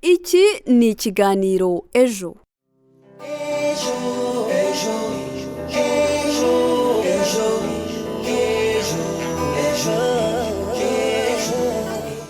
Iki ni ikiganiro ejo.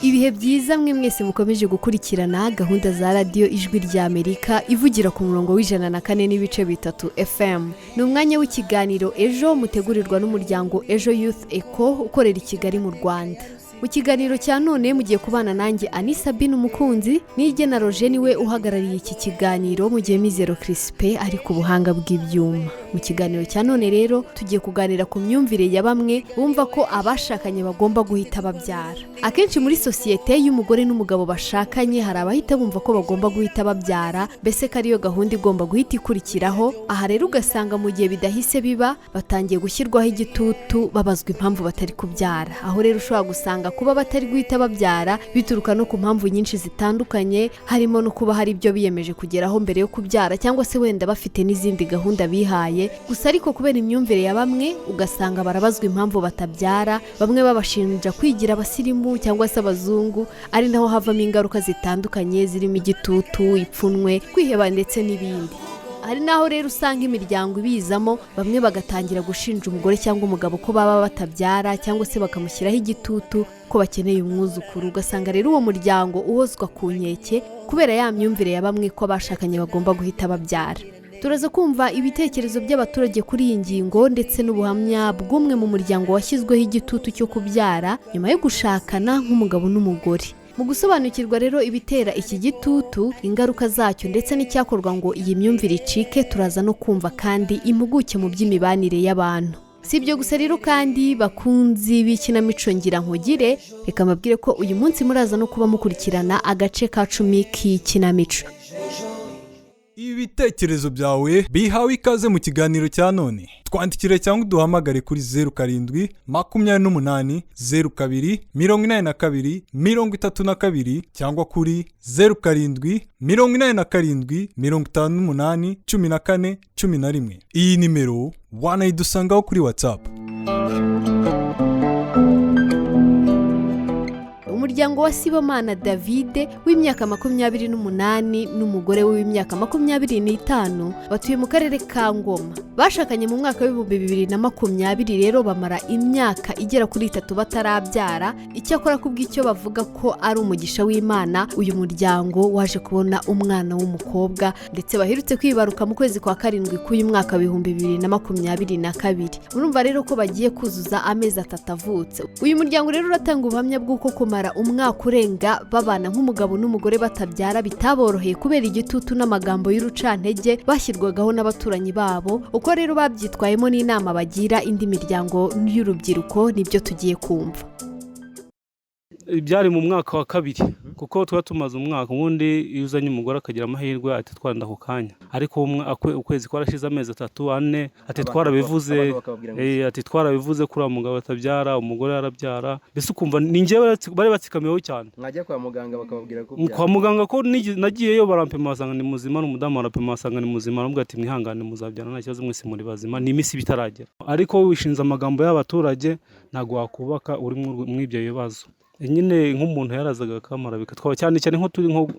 Ibihe byiza mwe mwese mukomeje gukurikirana gahunda za radio Ijwi rya Amerika ivugira ku murongo w'104.3 FM. Ni umwanya w'ikiganiro ejo mutegurirwa n'umuryango Ejo Youth Eco ukorera i Kigali mu Rwanda. Mu kiganiro cya none mugiye kubana nanjye Anissa Bin umukunzi n'Igena Roger niwe uhagarariye iki kiganiro mu gihe Mizero Crispe ari ku buhanga bw'ibyuma. Mu kiganiro cya none rero tugiye kuganira ku myumvire ya bamwe bumva ko abashakanye bagomba guhita babyara. Akenshi muri societe y'umugore n'umugabo bashakanye hari abahita bumva ko bagomba guhita babyara, bese kariyo gahunda igomba guhita ikurikiraho. Aha rero ugasanga mu gihe bidahise biba batangiye gushyirwaho igitutu babazwa impamvu batari kubyara. Aho rero ushobora gusanga kuba batari guhita babyara bituruka no ku mpamvu nyinshi zitandukanye, harimo no kuba hari ibyo biyemeje kugeraho mbere yo kubyara cyangwa se wenda bafite n'izindi gahunda bihaye. Gusa ariko kubera imyumvire ya bamwe ugasanga barabazwa impamvu batabyara, bamwe babashinja kwigira abasirimu cyangwa se abazungu, ari naho havamo ingaruka zitandukanye zirimo igitutu, ipfunwe, kwiheba ndetse n'ibindi. Hari naho rero usanga imiryango ibizamo, bamwe bagatangira gushinja umugore cyangwa umugabo ko baba batabyara cyangwa se bakamushyiraho igitutu ko bakeneye umwuzukuru. Ugasanga rero uwo muryango uhozwa ku nkeke kubera ya myumvire ya bamwe ko abashakanye bagomba guhita babyara. Turaza kumva ibitekerezo by'abaturage kuri iyi ngingo ndetse n'ubuhamya bw'umwe mu muryango washyizweho igitutu cyo kubyara nyuma yo gushakana nk'umugabo n'umugore. Mu gusobanukirwa rero ibitera iki gitutu, ingaruka zacyo ndetse n'icyakorwa ngo iyi myumvire icike, turaza no kumva kandi impuguke mu by'imibanire y'abantu. Si ibyo gusa rero kandi bakunzi b'ikinamico ngira nkugire, reka mbabwire ko uyu munsi muraza no kuba mukurikirana agace ka 10 k'ikinamico. Ibitekerezo byawe bihawe ikaze mu kiganiro cya none. Twandikire cyangwa uduhamagare kuri 07 28 02 82 32 cyangwa kuri 07 87 58 14 11. Iyi nimero wanayidusangaho kuri WhatsApp. Umuryango wa Sibomana David w'imyaka 28 n'umugore we w'imyaka 25 batuye mu karere ka Ngoma. Bashakanye mu mwaka wa 2020 rero bamara imyaka igera kuri 3 batarabyara. Icyakora kubw'icyo bavuga ko ari umugisha w'Imana, uyu muryango waje kubona umwana w'umukobwa ndetse baherutse kwibaruka mu kwezi kwa 7 k'uyu mwaka wa 2022. Urumva rero ko bagiye kuzuza amezi 3 avutse. Uyu muryango rero uratanga ubuhamya bw'uko kumara umwaka urenga babana nk'umugabo n'umugore batabyara bitaboroheye kubera igitutu n'amagambo y'urucantege bashyirwagaho n'abaturanyi babo. Uko rero babyitwayemo n'inama bagira indi miryango y'urubyiruko nibyo tugiye kumva. Byari mu mwaka wa 2 kuko tuba tumaze umwaka, ubundi iyo uzanye umugore akagira amahirwe ati twanda ku kanya, ariko ukwezi kwarashize amezi 3-4 ati twarabivuze ati twarabivuze kuri umugabo atabyara, umugore arabyara. Bese ukumva ninjye bari batsikamiyeho cyane. Mwajya kwa muganga bakababwira ko kwa muganga ko nagiyeyo barampema basanga ni muzima, n'umudamu arapema basanga ni muzima, arambwira ati mwihangane muzabyara nta kibazo, mwese muri bazima, ni imisi bitaragera. Ariko wishinze amagambo y'abaturage ntago wakubaka uri mw'ibyo bibazo. Nyine nk'umuntu yarazaga akamara bikatwaba cyane nko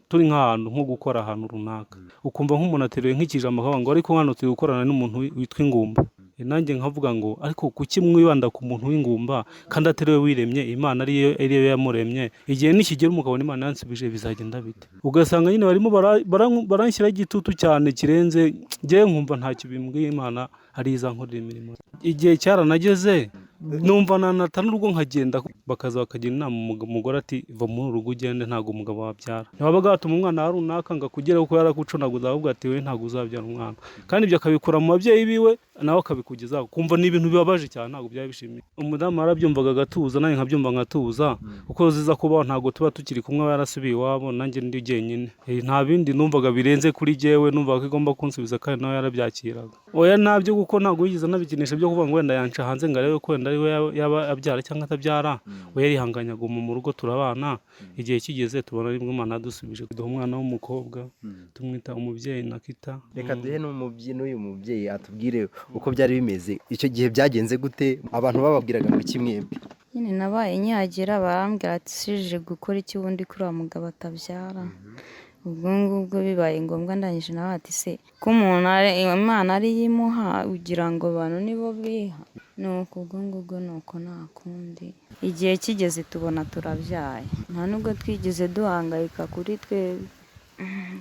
turi nk'ahantu nko gukora ahantu runaka, ukumva nk'umuntu ateruye nk'ikijambo akavuga ngo ariko hano turi gukorana n'umuntu witwa ingumba. Nanjye nkavuga ngo ariko kuki mwibanda ku muntu w'ingumba kandi atariwe wiremye, Imana ariyo yamuremye? Igihe nikigera umugabo Imana yansubije bizagenda bite? Ugasanga nyine barimo baranshyira igitutu cyane kirenze, ngiye nkumva nta kibimbwiye, Imana ari izankorera imirimo. Igihe cyaranageze numva nanata n'urugo nkagenda, bakaza bakagira inama umugore ati va muri urugo ugende, ntago umugabo wabyara. Ntibabaga batuma umwana runaka ngo akugere uko yarakucunaguza, ahubwo ati we ntago uzabyara umwana, kandi ibyo akabikura mu babyeyi biwe nawe akabikugezaho. Kumva ni ibintu bibabaje cyane, ntago byari bishimye. Umudamu arabyumvaga agatuza, nanjye nkabyumva nkatuza, uko ziza kubaho ntago tuba tukiri kumwe, yarasubiye iwabo nanjye ndi jyenyine. Nta bindi numvaga birenze kuri jyewe, numvaga ko igomba kunsubiza kandi nawe yarabyakiraga. Oya ntabyo kuko ntago yigize nabikinisha byo kuvuga ngo wenda yanca hanze ngo arebe ko wenda ari we yaba abyara cyangwa atabyara. We yarihanganya ngo mu rugo turabana, igihe kigeze tubona rimwe Imana yadusubije kuduha umwana w'umukobwa, tumwita umubyeyi Nakita. Reka duhe n'uyu mubyeyi atubwire uko byari bimeze icyo gihe, byagenze gute? Abantu bababwiraga ngo kimwebwe? Nyine nabaye nyagira barambwira ati sije gukora iki wundi kuri wa mugabo atabyara. ubwo ngubwo bibaye ngombwa ndangije nawe ati se ko umuntu Imana ari yimuha ugira ngo abantu nibo biha nuko ubwo ngubwo nuko nta kundi igihe kigeze tubona turabyaye nta nubwo twigeze duhangayika kuri twe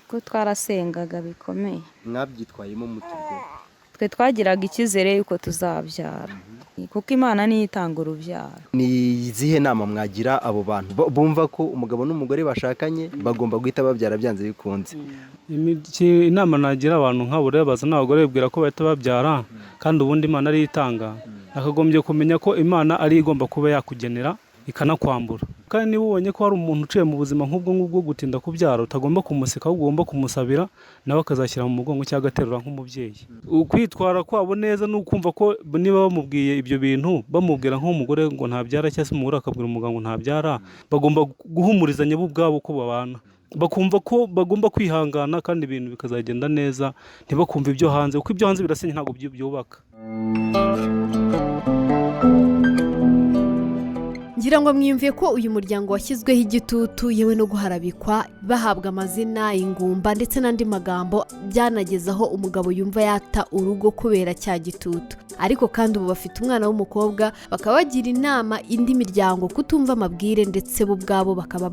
ko twarasengaga bikomeye. mwabyitwayemo mutugo Twe twagiraga icyizere yuko tuzabyara kuko Imana niyo itanga urubyaro. ni izihe nama mwagira abo bantu bumva ko umugabo n'umugore bashakanye bagomba guhita babyara byanze bikunze? inama nagira abantu nk'abo rero baza n'abagore bibwira ko bahita babyara kandi ubundi Imana ariyo itanga, akagombye kumenya ko Imana ari igomba kuba yakugenera ikanakwambura. Kandi niba ubonye ko hari umuntu uciye mu buzima nk'ubwo ngubwo gutinda kubyara, utagomba kumuseka ahubwo ugomba kumusabira nawe akazashyira mu mugongo cyangwa agaterura nk'umubyeyi. Ukwitwara kwabo neza ni ukumva ko niba bamubwiye ibyo bintu bamubwira nk'umugore ngo ntabyara cyangwa se umugore akabwira umugabo ngo ntabyara, bagomba guhumurizanya bo ubwabo uko babana, bakumva ko bagomba kwihangana kandi ibintu bikazagenda neza, ntibakumva ibyo hanze kuko ibyo hanze birasenya ntabwo byubaka. ngira ngo mwiyumviye ko uyu muryango washyizweho igitutu yewe no guharabikwa bahabwa amazina, ingumba ndetse n'andi magambo byanageza aho umugabo yumva yata urugo kubera cya gitutu. Ariko kandi ubu bafite umwana w'umukobwa, bakaba bagira inama indi miryango kutumva amabwire ndetse bo ubwabo bakaba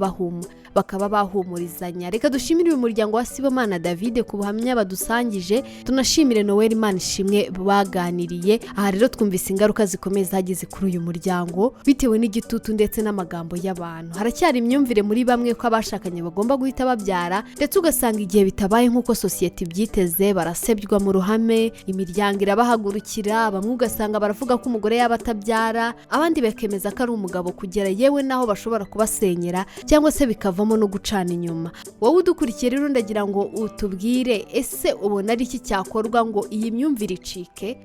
bahumurizanya. Reka dushimire uyu muryango wa Sibomana David ku buhamya badusangije, tunashimire Noel Imanishimwe baganiriye. Aha rero twumvise ingaruka zikomeye zagize kuri uyu muryango bitewe n'igitutu ndetse n'amagambo y'abantu. Haracyari imyumvire muri bamwe ko abashakanye bagomba guhita babyara, ndetse ugasanga igihe bitabaye nk'uko sosiyete ibyiteze barasebywa mu ruhame, imiryango irabahagurukira, bamwe ugasanga baravuga ko umugore yaba atabyara, abandi bakemeza ko ari umugabo kugera yewe naho bashobora kubasenyera cyangwa se bikavamo no gucana inyuma. Wowe udukurikiye rero ndagira ngo utubwire, ese ubona ari iki cyakorwa ngo iyi myumvire icike?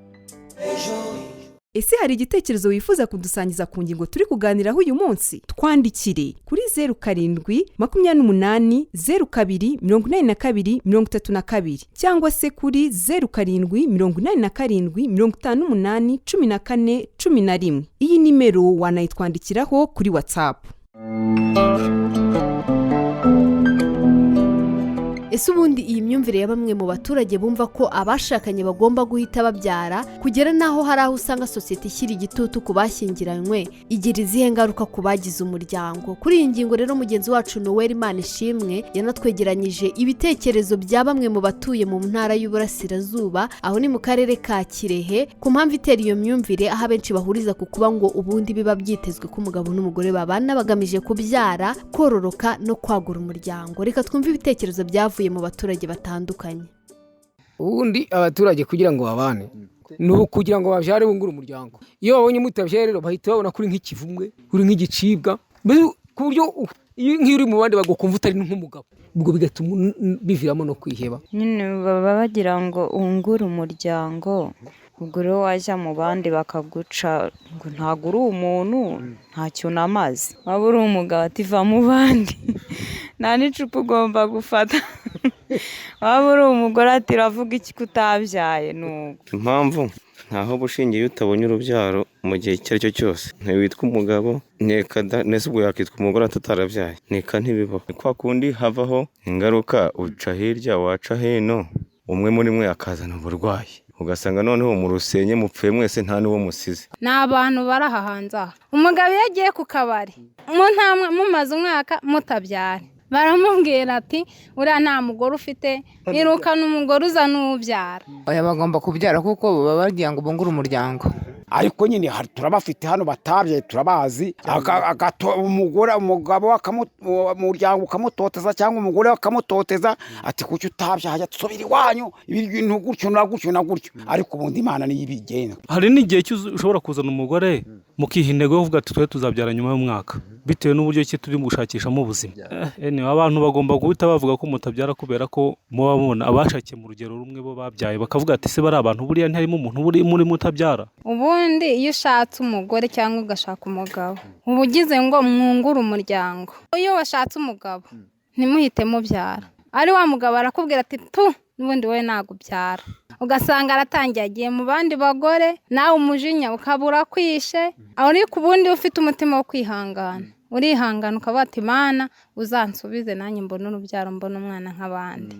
Ese hari igitekerezo wifuza kudusangiza ku ngingo turi kuganiraho uyu munsi? Twandikire kuri 0780282232 cyangwa se kuri 0787581411. Iyi nimero wanayitwandikiraho kuri WhatsApp. Ese ubundi iyi myumvire ya bamwe mu baturage bumva ko abashakanye bagomba guhita babyara kugera naho hari aho usanga sosiyete ishyira igitutu ku bashyingiranywe, igira izihe ngaruka ku bagize umuryango? Kuri iyi ngingo rero mugenzi wacu Noel Imanishimwe yanatwegeranyije ibitekerezo bya bamwe mu batuye mu ntara y'Uburasirazuba, aho ni mu karere ka Kirehe, ku mpamvu itera iyo myumvire, aho abenshi bahuriza ku kuba ngo ubundi biba byitezwe ko umugabo n'umugore babana bagamije kubyara, kororoka no kwagura umuryango. Reka twumve ibitekerezo byavuye mu baturage batandukanye. Ubundi abaturage kugira ngo babane ni ukugira ngo babyare bungura umuryango. Iyo babonye mutabyara rero bahita babona kuri nk'ikivumwe, kuri nk'igicibwa, ku buryo nk'iyo uri mu bandi bagukumva utari nk'umugabo, ubwo bigatuma biviramo no kwiheba. Nyine baba bagira ngo ungure umuryango, ubwo rero wajya mu bandi bakaguca ngo ntabwo uri umuntu, ntacyo namaze. Waba uri umugabo ati va mu bandi, nta n'icupa ugomba gufata. Waba uri umugore ati ravuga iki kutabyaye. Impamvu ntaho bushingiye utabonye urubyaro mu gihe icyo ari cyo cyose, ntiwitwa umugabo, nese ubwo yakitwa umugore atarabyaye, ntibibaho. Ni kwa kundi havaho ingaruka, uca hirya waca hino, umwe muri mwe akazana uburwayi, ugasanga noneho mu rusenye mupfuye mwese nta n'uwo musize. Ni abantu bari aha hanze aha, umugabo iyo agiye ku kabari mumaze umwaka mutabyara, baramubwira ati uriya nta mugore ufite, irukana umugore uzana uwubyara. Oya, bagomba kubyara kuko baba bagira ngo bungure umuryango. Ariko nyine turabafite hano batabye, turabazi. Umugabo umuryango ukamutoteza cyangwa umugore akamutoteza ati kuki utabyaye, tusubira iwanyu, ibintu gutyo na gutyo na gutyo. Ariko ubundi Imana niyo ibigenga. Hari n'igihe ushobora kuzana umugore mukiha intego yo kuvuga ati twe tuzabyara nyuma y'umwaka, bitewe n'uburyo ki turi gushakishamo ubuzima. Abantu bagomba guhita bavuga ko mutabyara kubera ko muba mubona abashakiye mu rugero rumwe bo babyaye, bakavuga ati se bari abantu buriya ntarimo umuntu uri muri mutabyara. Ubundi iyo ushatse umugore cyangwa ugashaka umugabo, uba ugize ngo mwungure umuryango. Iyo washatse umugabo ntimuhite mubyara, ari wa mugabo arakubwira ati tu n'ubundi wowe ntabwo ubyara, ugasanga aratangiye agiye mu bandi bagore, nawe umujinya ukabura kwishe. Ariko ubundi ufite umutima wo kwihangana urihangana ukavuga ati Mana uzansubize nanjye mbone urubyaro mbone umwana nk'abandi.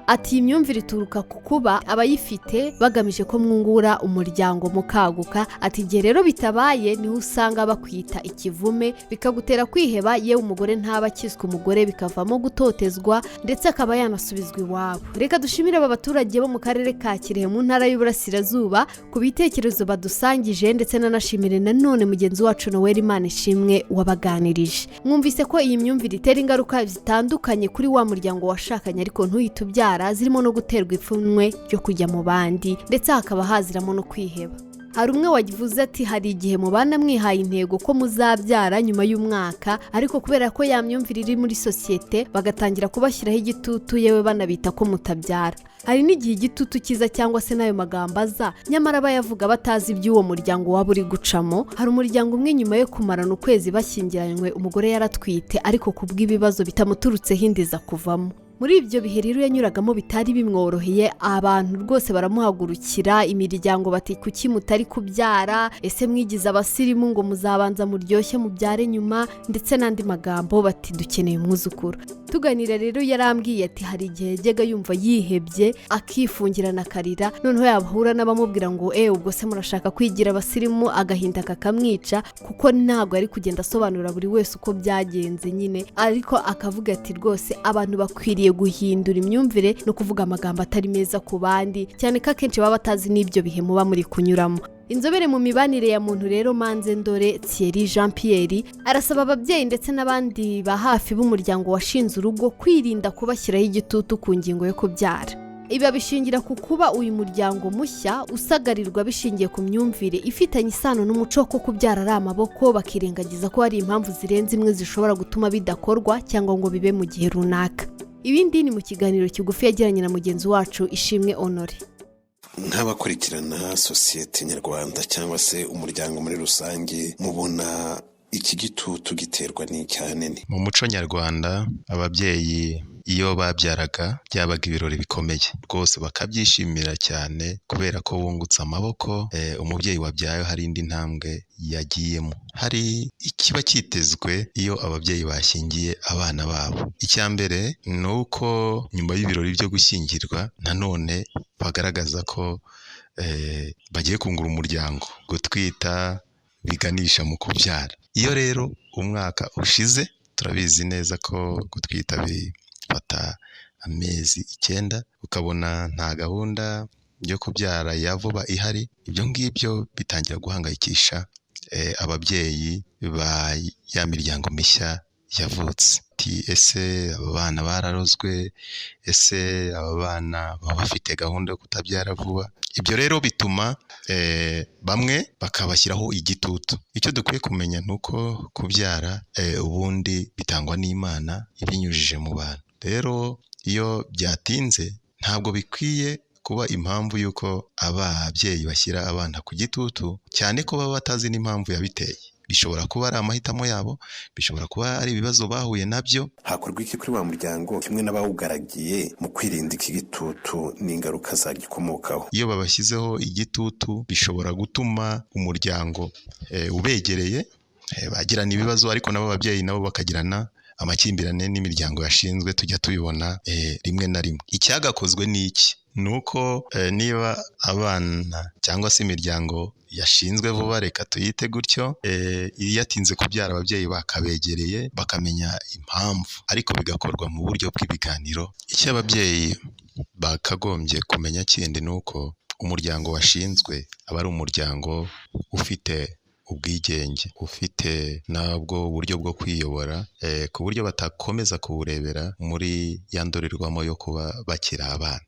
Ati imyumvire ituruka ku kuba abayifite bagamije ko mwungura umuryango mukaguka. Ati igihe rero bitabaye niho usanga bakwita ikivume bikagutera kwiheba, yewe umugore ntaba akizwa umugore bikavamo gutotezwa ndetse akaba yanasubizwa iwabo. Reka dushimire aba baturage bo mu karere ka Kirehe mu ntara y'Uburasirazuba ku bitekerezo badusangije, ndetse nanashimire nanone mugenzi wacu Noel Imanishimwe wabaganirije. Mwumvise ko iyi myumvire itera ingaruka zitandukanye kuri wa muryango washakanye ariko ntuhite ubyara, zirimo no guterwa ipfunwe ryo kujya mu bandi ndetse hakaba haziramo no kwiheba. Hari umwe wagivuze ati hari igihe mubana mwihaye intego ko muzabyara nyuma y'umwaka, ariko kubera ko ya myumvire iri muri sosiyete bagatangira kubashyiraho igitutu, yewe banabita ko mutabyara. Hari n'igihe igitutu kiza cyangwa se n'ayo magambo aza, nyamara bayavuga batazi iby'uwo muryango waba uri gucamo. Hari umuryango umwe nyuma yo kumarana ukwezi bashyingiranywe umugore yaratwite, ariko kubw'ibibazo bitamuturutseho inda kuvamo. Muri ibyo bihe rero yanyuragamo bitari bimworoheye, abantu rwose baramuhagurukira, imiryango bati kuki mutari kubyara, ese mwigize abasirimu ngo muzabanza muryoshye mubyare nyuma, ndetse n'andi magambo bati dukeneye umwuzukuru. Tuganira rero yarambwiye ati hari igihe yajyaga yumva yihebye akifungirana akarira, noneho yabahura n'abamubwira ngo ubwo se murashaka kwigira abasirimu, agahinda kakamwica kuko ntabwo ari kugenda asobanura buri wese uko byagenze nyine, ariko akavuga ati rwose abantu bakwiriye guhindura imyumvire no kuvuga amagambo atari meza ku bandi, cyane ko akenshi baba batazi n'ibyo bihe muba muri kunyuramo. Inzobere mu mibanire ya muntu rero Manzendore Thierry Jean Pierre arasaba ababyeyi ndetse n'abandi ba hafi b'umuryango washinze urugo kwirinda kubashyiraho igitutu ku ngingo yo kubyara. Ibi bishingira ku kuba uyu muryango mushya usagarirwa bishingiye ku myumvire ifitanye isano n'umuco ko kubyara ari amaboko, bakirengagiza ko hari impamvu zirenze imwe zishobora gutuma bidakorwa cyangwa ngo bibe mu gihe runaka. Ibindi ni mu kiganiro kigufi yagiranye na mugenzi wacu Ishimwe Honore. Nk'abakurikirana sosiyete nyarwanda cyangwa se umuryango muri rusange, mubona iki gitutu giterwa n'icyanene? Mu muco nyarwanda ababyeyi iyo babyaraga byabaga ibirori bikomeye rwose, bakabyishimira cyane kubera ko wungutse amaboko, umubyeyi wabyaye hari indi ntambwe yagiyemo. Hari ikiba cyitezwe iyo ababyeyi bashyingiye abana babo. Icya mbere ni uko nyuma y'ibirori byo gushyingirwa nanone bagaragaza ko bagiye kungura umuryango, gutwita biganisha mu kubyara. Iyo rero umwaka ushize, turabizi neza ko gutwita bifata amezi 9, ukabona nta gahunda yo kubyara ya vuba ihari, ibyo ngibyo bitangira guhangayikisha ababyeyi ba ya miryango mishya yavutse. Ese aba bana bararozwe, ese aba bana baba bafite gahunda yo kutabyara vuba. Ibyo rero bituma bamwe bakabashyiraho igitutu. Icyo dukwiye kumenya ni uko kubyara ubundi bitangwa n'Imana ibinyujije mu bantu. Rero iyo byatinze ntabwo bikwiye kuba impamvu y'uko ababyeyi bashyira abana ku gitutu, cyane ko baba batazi n'impamvu yabiteye. Bishobora kuba ari amahitamo yabo, bishobora kuba ari ibibazo bahuye nabyo. Hakorwa iki kuri wa muryango kimwe n'abawugaragiye mu kwirinda iki gitutu n'ingaruka zagikomokaho? Iyo babashyizeho igitutu bishobora gutuma umuryango ubegereye bagirana ibibazo, ariko nabo ababyeyi nabo bakagirana amakimbirane n'imiryango yashinzwe. Tujya tubibona rimwe na rimwe. Icyagakozwe ni iki? Nuko niba abana cyangwa se imiryango yashinzwe vuba, reka tuyite gutyo, yatinze kubyara, ababyeyi bakabegereye bakamenya impamvu, ariko bigakorwa mu buryo bw'ibiganiro. Icyo ababyeyi bakagombye kumenya kindi ni uko umuryango washinzwe aba ari umuryango ufite ubwigenge, ufite nabwo uburyo bwo kwiyobora, ku buryo batakomeza kuburebera muri ya ndorerwamo yo kuba bakira abana.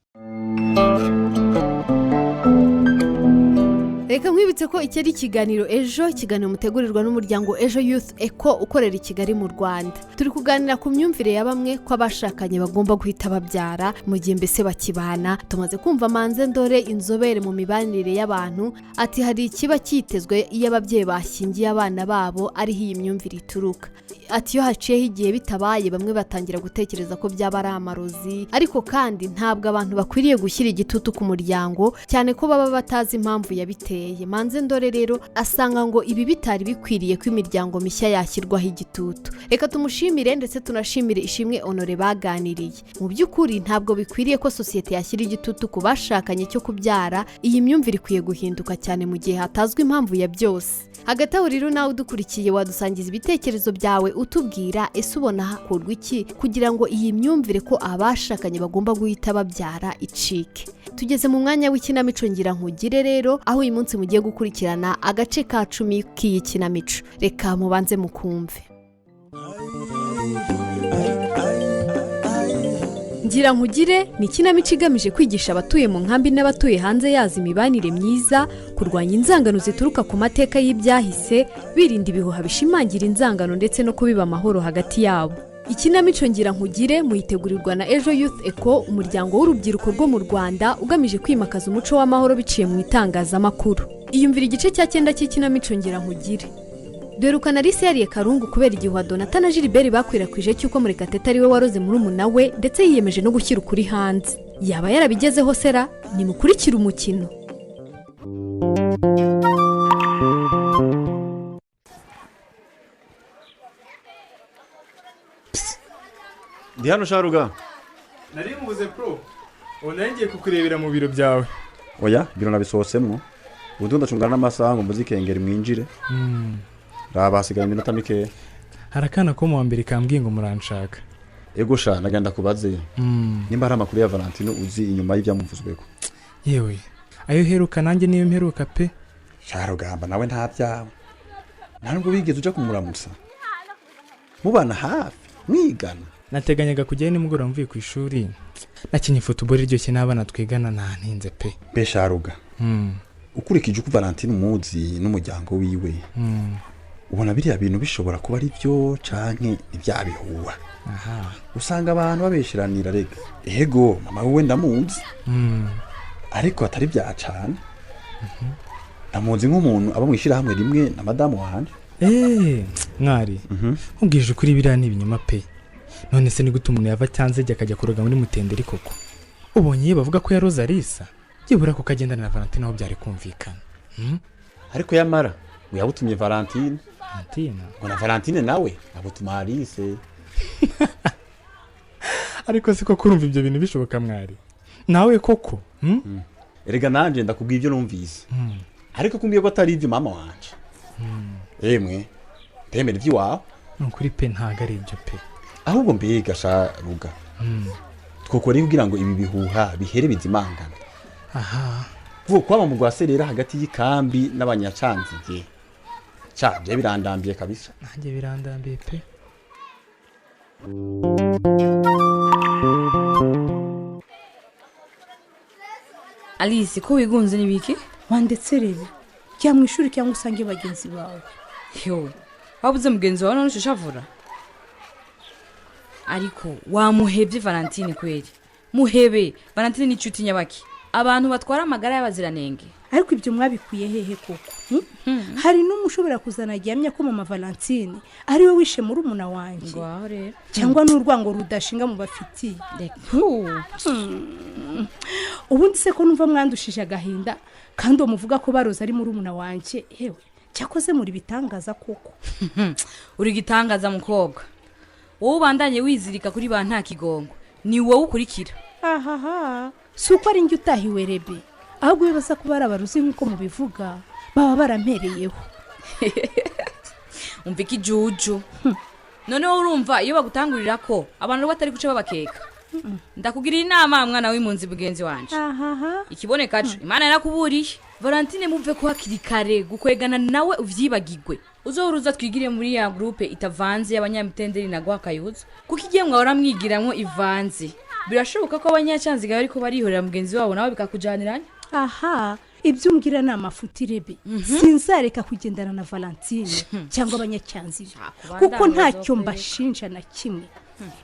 Reka nkwibutse ko iki ari ikiganiro Ejo, ikiganiro mutegurirwa n'umuryango Ejo Youth Eco ukorera i Kigali mu Rwanda. Turi kuganira ku myumvire ya bamwe ko abashakanye bagomba guhita babyara mu gihe mbese bakibana. Tumaze kumva Manzendore, inzobere mu mibanire y'abantu, ati hari ikiba cyitezwe iyo ababyeyi bashyingiye abana babo ariho iyi myumvire ituruka. Ati iyo haciyeho igihe bitabaye bamwe batangira gutekereza ko byaba ari amarozi, ariko kandi ntabwo abantu bakwiriye gushyira igitutu ku muryango, cyane ko baba batazi impamvu yabiteye. byateye. Manze Ndore rero asanga ngo ibi bitari bikwiriye ko imiryango mishya yashyirwaho igitutu. Reka tumushimire ndetse tunashimire Ishimwe Honore baganiriye. Mu by'ukuri ntabwo bikwiriye ko sosiyete yashyira igitutu ku bashakanye cyo kubyara. Iyi myumvire ikwiye guhinduka cyane mu gihe hatazwi impamvu ya byose. Hagati aho rero nawe udukurikiye wadusangiza ibitekerezo byawe utubwira ese ubona hakorwa iki kugira ngo iyi myumvire ko abashakanye bagomba guhita babyara icike. Tugeze mu mwanya w'ikinamico ngira nkugire rero aho uyu munsi mugiye gukurikirana agace ka 10 k'iyi kinamico. Reka mubanze mukumve. Ngira nkugire ni ikinamico igamije kwigisha abatuye mu nkambi n'abatuye hanze yazo imibanire myiza, kurwanya inzangano zituruka ku mateka y'ibyahise, birinda ibihuha bishimangira inzangano ndetse no kubiba amahoro hagati yabo. Ikinamico ngira nkugire muyitegurirwa na Ejo Youth Eco, umuryango w'urubyiruko rwo mu Rwanda ugamije kwimakaza umuco w'amahoro biciye mu itangazamakuru. Iyumvira igice cya 9 cy'ikinamico ngira nkugire. Derukana Alice yariye Karungu kubera igihuha Donata na Gilbert bakwirakwije cyuko Murekatete ari we waroze murumuna we ndetse yiyemeje no gushyira ukuri hanze. Yaba yarabigezeho sera? Nimukurikira umukino. Ndi hano Sharuga. Nari mubuze pro. Onangiye kukurebera mu biro byawe. Oya, biro nabisohotsemo. Ubu ndacungana n'amasaha ngo muzikengera mwinjire. Rabasigaye iminota mike. Harakana ko mu mbere kambwiye ngo muranshaka. Ego sha nagenda kubaze. Nimba ari amakuru ya Valentino uzi inyuma y'ibyamuvuzweko. Yewe, ayo heruka nanjye niyo mperuka pe. Sharugamba nawe nta byawe. Ntabwo bigeze uja kumuramutsa. Mubana hafi, mwigana. Nateganyaga kujya nimugoroba mvuye ku ishuri. Nakinye football iryoshye n'abana twigana ntinze pe. Be Sharuga. Ukurikije uko Valentino muzi n'umuryango wiwe. Ubona biriya bintu bishobora kuba ari byo canke ibyabihuwa. Aha. Usanga abantu babeshiranira rega. Ego mama we ndamuzi. Ariko atari byacana. Ndamuzi nk'umuntu aba mwishira hamwe rimwe na madamu wanje. Mwari. Ubwije ukuri biriya ni ibinyoma pe. None se ni gute umuntu yava cyanze ajya kajya kuroga muri Mutenderi koko? Ubonye bavuga ko yaroza Alisa. Yibura ko kagendana na Valentine aho byari kumvikana. Ariko yamara we yabutumye Valentine. Ngo na Valentine nawe abutuma Alice. Ariko siko kurumva ibyo bintu bishoboka mwari. Nawe koko? Erega nanje ndakubwiye ibyo numvise. Ariko kumbiye ko atari ibyo mama wanje. Emwe temera ibyo wawe. Nukuri pe ntaga ari ibyo pe. Ahubwo mbega Sharuga. Twokore kugira ngo ibi bihuha bihere bizimangana. Aha. Vuko kwaba mu rwaserera hagati y'ikambi n'abanyacanzige. Cyabye birandambiye kabisa. Nanjye birandambiye pe. Alice ko wigunze nibiki? Wandetse rebe. Kya mu ishuri cyangwa usange bagenzi bawe. Yo. Wabuze mugenzi wawe none ushavura. Ariko wamuhebye Valentine kweli. Muhebe, Valentine ni inshuti nyabaki. Abantu batwara amagara y'abaziranenge. Ariko ibyo mwabikuye hehe koko? Hari n'umushobora kuzana gihamya ko mama Valentine ari we wishe muri umuna wanjye. Ngwaho rero. Cyangwa n'urwango rudashinga mu bafitiye. Ubundi se ko numva mwandushije agahinda kandi umuvuga ko baroza ari muri umuna wanjye. Hewe, cyakoze muri bitangaza koko. Uri gitangaza mukobwa. Wowe bandanye wizirika kuri ba nta kigongo. Ni wowe ukurikira. Ahaha. Suko ari njye utahiwe rebe. Ahubwo bibaza kuba ari abaruzi nk'uko mubivuga baba barampereyeho. Umvika ijuju. Noneho urumva iyo bagutangurira ko abantu batari guca babakeka. Ndakugira inama mwana w'impunzi bugenzi wanje. Ahaha. Ikiboneka cyo Imana yarakuburiye. Valentine muve ko hakiri kare gukwegana nawe uvyibagirwe. Uzoruza twigire muri ya groupe itavanze y'abanyamutenderi na gwakayuza. Kuko igiye mwahora mwigiramwo ivanze. Birashoboka ko abanyacanziga ariko barihorera mugenzi wabo nawe bikakujaniranya. Aha, ibyo umbwira ni amafuti rebe. Sinzareka kugendana na Valentine cyangwa abanyacanziga. Kuko ntacyo mbashinja na kimwe.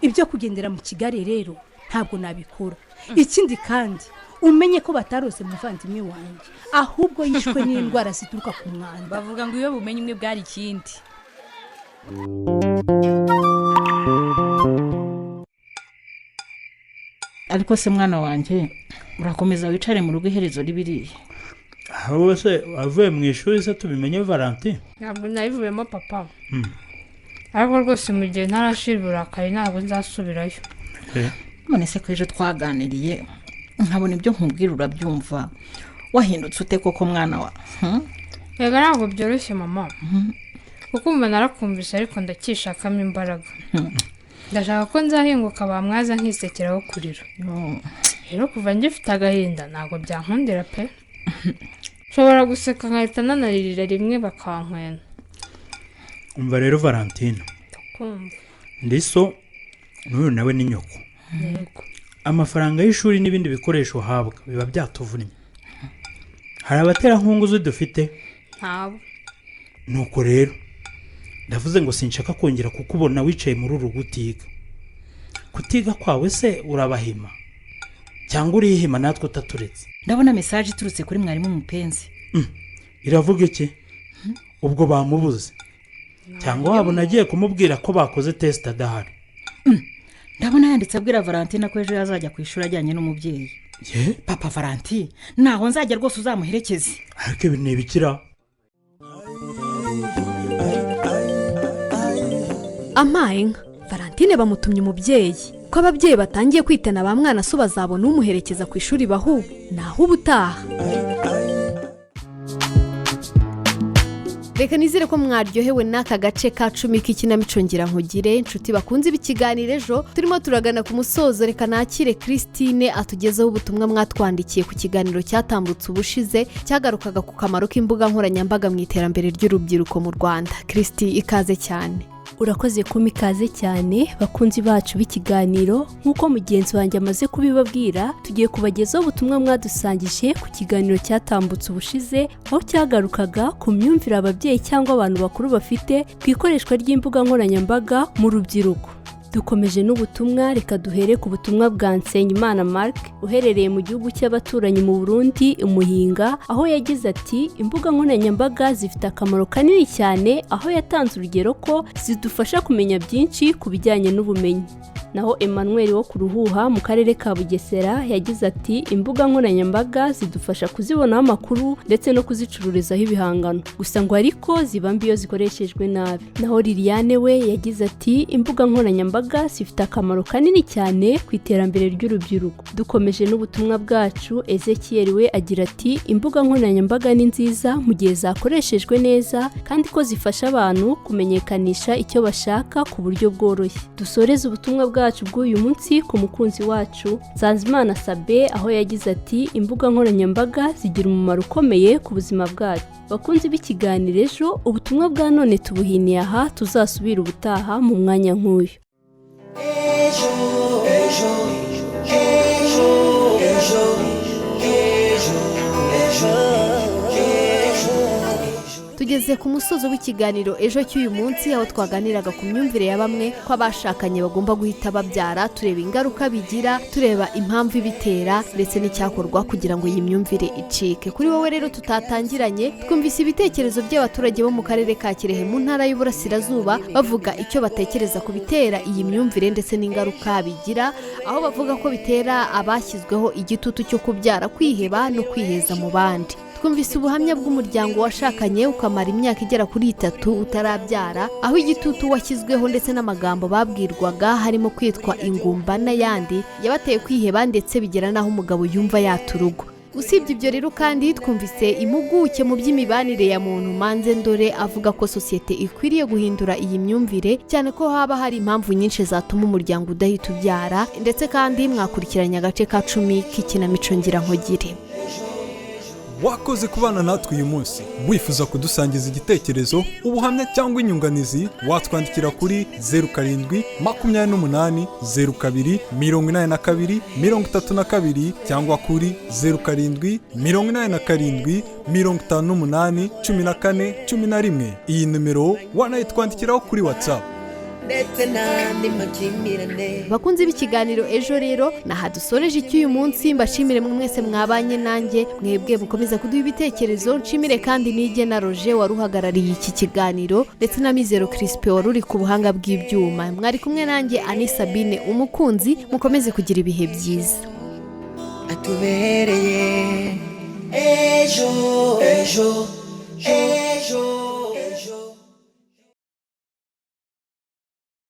Ibyo kugendera mu Kigali rero ntabwo nabikora. Ikindi kandi umenye ko batarose muvandimwe wanjye ahubwo yishwe n'indwara zituruka ku mwanda. Bavuga ngo iyo bumenye imwe bwari ikindi. Ariko se mwana wanjye urakomeza wicare mu rugo iherezo ribiriye. wowe se avuye mu ishuri se tubimenye Valentine? ntabwo nabivuyemo papa ariko rwose mu gihe ntarashira uburakari ntabwo nzasubirayo. none se ko ejo twaganiriye nkabona ibyo nkubwira urabyumva wahindutse ute koko mwana wa yego ntabwo byoroshye mama kuko umva narakumvise ariko ndakishakamo imbaraga ndashaka ko nzahinguka bamwaza nkisekeraho kurira rero kuva ngifite agahinda ntabwo byankundira pe nshobora guseka nkahita nanarira rimwe bakankwena. umva rero Valentine ndiso n'uyu nawe ni nyoko amafaranga y'ishuri n'ibindi bikoresho uhabwa biba byatuvunnye hari abaterankunga uzi dufite ntabwo nuko rero ndavuze ngo sinshaka kongera kukubona wicaye muri uru kutiga kwawe se urabahima cyangwa urihima natwe utaturetse. ndabona message iturutse kuri mwarimu mupenzi. iravuga iki? ubwo bamubuze cyangwa wabona agiye kumubwira ko bakoze test adahari? ndabona yanditse abwira Valentine ko ejo yazajya ku ishuri ajyanye n'umubyeyi. papa Valentine naho nzajya rwose uzamuherekeze. ariko ibi ntibikira. amaye nka Valentine bamutumye umubyeyi ko ababyeyi batangiye kwitana ba mwana so bazabona umuherekeza ku ishuri bahu naho ubutaha. reka nizere ko mwaryohewe n'aka gace ka 10 k'ikinamico ngira nkugire. inshuti bakunze ibikiganiro ejo turimo turagana ku musozo, reka nakire Christine atugezeho ubutumwa mwatwandikiye ku kiganiro cyatambutse ubushize cyagarukaga ku kamaro k'imbuga nkoranyambaga mu iterambere ry'urubyiruko mu Rwanda. Christi, ikaze cyane. urakoze kuma ikaze cyane bakunzi bacu b'ikiganiro. nk'uko mugenzi wanjye amaze kubibabwira, tugiye kubagezaho ubutumwa mwadusangije ku kiganiro cyatambutse ubushize, aho cyagarukaga ku myumvire ababyeyi cyangwa abantu bakuru bafite ku ikoreshwa ry'imbuga nkoranyambaga mu rubyiruko. dukomeje n'ubutumwa, reka duhere ku butumwa bwa Nsengimana Mark uherereye mu gihugu cy'abaturanyi mu Burundi Muhinga, aho yagize ati imbuga nkoranyambaga zifite akamaro kanini cyane, aho yatanze urugero ko zidufasha kumenya byinshi ku bijyanye n'ubumenyi. naho Emmanuel wo ku Ruhuha mu karere ka Bugesera yagize ati imbuga nkoranyambaga zidufasha kuzibonaho amakuru ndetse no kuzicururizaho ibihangano, gusa ngo ariko ziba mbi iyo zikoreshejwe nabi. naho Liliane we yagize ati imbuga nkoranyambaga zifite akamaro kanini cyane ku iterambere ry'urubyiruko. dukomeje n'ubutumwa bwacu, Ezekiel we agira ati imbuga nkoranyambaga ni nziza mu gihe zakoreshejwe neza kandi ko zifasha abantu kumenyekanisha icyo bashaka ku buryo bworoshye. dusoreze ubutumwa bwacu bw'uyu munsi ku mukunzi wacu Nsanzimana Sabe, aho yagize ati imbuga nkoranyambaga zigira umumaro ukomeye ku buzima bwacu. bakunzi b'ikiganiro ejo, ubutumwa bwa none tubuhiniye aha, tuzasubira ubutaha mu mwanya nk'uyu. tugeze ku musozo w'ikiganiro ejo cy'uyu munsi, aho twaganiraga ku myumvire ya bamwe ko abashakanye bagomba guhita babyara, tureba ingaruka bigira, tureba impamvu ibitera ndetse n'icyakorwa kugira ngo iyi myumvire icike. kuri wowe rero tutatangiranye, twumvise ibitekerezo by'abaturage bo mu karere ka Kirehe mu ntara y'Uburasirazuba bavuga icyo batekereza ku bitera iyi myumvire ndetse n'ingaruka bigira, aho bavuga ko bitera abashyizweho igitutu cyo kubyara kwiheba no kwiheza mu bandi. twumvise ubuhamya bw'umuryango washakanye ukamara imyaka igera kuri 3 utarabyara, aho igitutu washyizweho ndetse n'amagambo babwirwaga harimo kwitwa ingumba n'ayandi yabateye kwiheba ndetse bigera naho umugabo yumva yaturugo. usibye ibyo rero kandi twumvise impuguke mu by'imibanire ya muntu Manze Ndore avuga ko sosiyete ikwiriye guhindura iyi myumvire, cyane ko haba hari impamvu nyinshi zatuma umuryango udahita ubyara. ndetse kandi mwakurikiranye agace ka 10 k'ikinamico ngira nkugire. wakoze kubana natwe uyu munsi. wifuza kudusangiza igitekerezo, ubuhamya cyangwa inyunganizi, watwandikira kuri 0728 02 82 32 cyangwa kuri 07 87 58 14 11. iyi nimero wanayitwandikiraho kuri WhatsApp. bakunzi b'ikiganiro ejo rero naha dusoreje icy'uyu munsi. mbashimire mwese mwabanye nanjye, mwebwe mukomeza kuduha ibitekerezo. nshimire kandi nige na Roger waruhagarariye iki kiganiro, ndetse na Mizero Crispe waruri ku buhanga bw'ibyuma. mwari kumwe nanjye Ani Sabine umukunzi. mukomeze kugira ibihe byiza. atubereye ejo ejo ejo